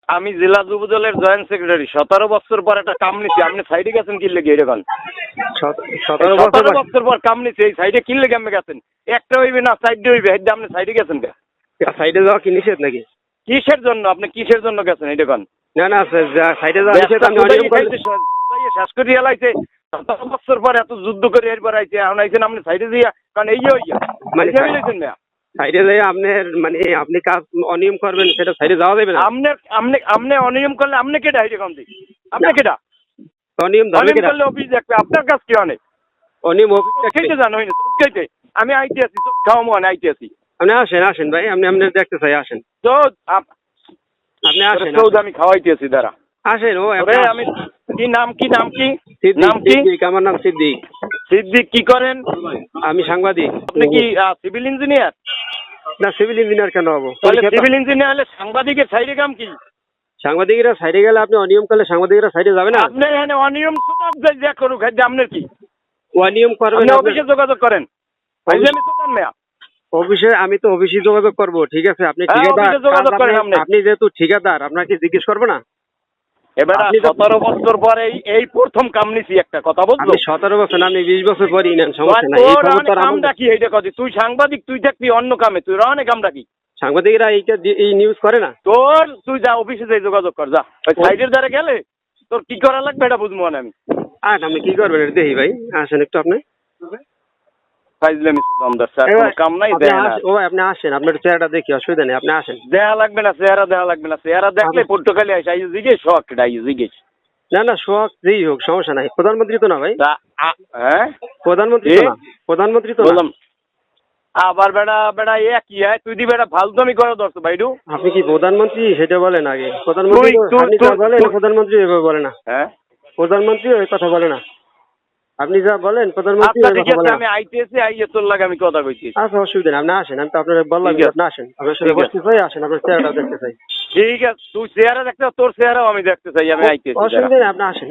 আমি জেলা যুব দলের জয়েন্ট সেক্রেটারি। 17 বছর পর একটা কাম নিছি, আপনি সাইডে গেছেন কি লেগে এরকম? 17 বছর পর কাম নিছি, এই সাইডে কি লেগে আপনি গেছেন? একটা হইবে না সাইডে হইবে, হেডে আপনি সাইডে গেছেন কে? সাইডে যাওয়া কি নিষেধ নাকি? কিসের জন্য আপনি কিসের জন্য গেছেন এটা কোন? না না সাইডে যাওয়া নিষেধ। আমি অনিয়ম করলে শেষ করে এলাইছে 17 বছর পর এত যুদ্ধ করে এরপর আইছে, এখন আইছেন আপনি সাইডে দিয়া, কারণ এই হইয়া মানে মিলাইছেন না। সাইডে যাই আপনার মানে আপনি কাজ অনিয়ম করবেন, সেটা সাইডে যাওয়া যাবে না। আপনি অনিয়ম করলে আপনি কেটা হেঁটে কম দিই? আপনি কেটা অনিয়ম অনিয়ম করলে অফিস দেখবে, আপনার কাজ কি অনেক অনিয়ম অফিস খেতে জানো হয়নি খেতে। আমি আইতে আছি, খাওয়া মনে আইতে আছি। আপনি আসেন ভাই, আপনি আপনার দেখতে চাই, আসেন তো আপনি আসেন আমি খাওয়াইতে আছি দাঁড়া আসেন। ও আমি কি নাম কি নাম কি নাম কি? আমার নাম সিদ্দিক। সিদ্দিক কি করেন? আমি সাংবাদিক। আপনি কি সিভিল ইঞ্জিনিয়ার? না, সিভিল ইঞ্জিনিয়ার কেন হবো? তাহলে সিভিল ইঞ্জিনিয়ার হলে সাংবাদিকের সাইডে কাম কি? সাংবাদিকরা সাইডে গেলে আপনি অনিয়ম করলে সাংবাদিকরা সাইডে যাবে না? আপনি এখানে অনিয়ম যা করুক, আপনার কি অনিয়ম করবেন? অফিসে যোগাযোগ করেন। অফিসে আমি তো অফিসে যোগাযোগ করবো, ঠিক আছে। আপনি আপনি যেহেতু ঠিকাদার, আপনাকে জিজ্ঞেস করবো না? এবার 17 বছর পরে এই প্রথম কাম নিছি, একটা কথা বলছো। 17 বছর না, আপনি 20 বছর পরই নেন, সমস্যা নাই। কামটা কি এইটা কথা? তুই সাংবাদিক, তুই থাকবি অন্য কামে, তুই অনেক কামটা কি? সাংবাদিকরা এই নিউজ করে না। তুই যা অফিসে যাই যোগাযোগ কর, যা ওই সাইডের দ্বারা গেলে তোর কি করা লাগবে এটা বুঝবো না আমি। আপনি কি করবেন এটা দেখি ভাই, আসেন একটু আপনি। কাম নাই আপনি আসেন, আপনার চেহারাটা দেখি, অসুবিধা নেই, আপনি আসেন। দেয়া লাগবে না, চেহারা দেওয়া লাগবে না, চেহারা দেখলে পর্তুগালি আসে জিজ্ঞেস শখ এটা জিজ্ঞেস। না না, শখ যেই হোক সমস্যা নাই। প্রধানমন্ত্রী তো না ভাই। হ্যাঁ প্রধানমন্ত্রী তো না। আবার বেড়া কি হয় তুই দি বেড়া ফালতুমি করে দোস্ত ভাইডু। আপনি কি প্রধানমন্ত্রী সেটা বলেন আগে। প্রধানমন্ত্রী বলেন, প্রধানমন্ত্রী এভাবে বলে না। হ্যাঁ, প্রধানমন্ত্রী ওই কথা বলে না। আপনি যা বলেন প্রধানমন্ত্রী ওই কথা বলে না। আমি আইতেছি, আইয়ে তোর লাগে আমি কথা কইছি। আচ্ছা, অসুবিধা নেই, আপনি আসেন। আমি তো আপনার বললাম আপনি আসেন, আপনার সাথে বসতে চাই, আসেন, আপনার চেহারাটাও দেখতে চাই। ঠিক আছে, তুই চেহারা দেখতে, তোর চেহারাও আমি দেখতে চাই। আমি আইতেছি, অসুবিধা নেই, আপনি আসেন।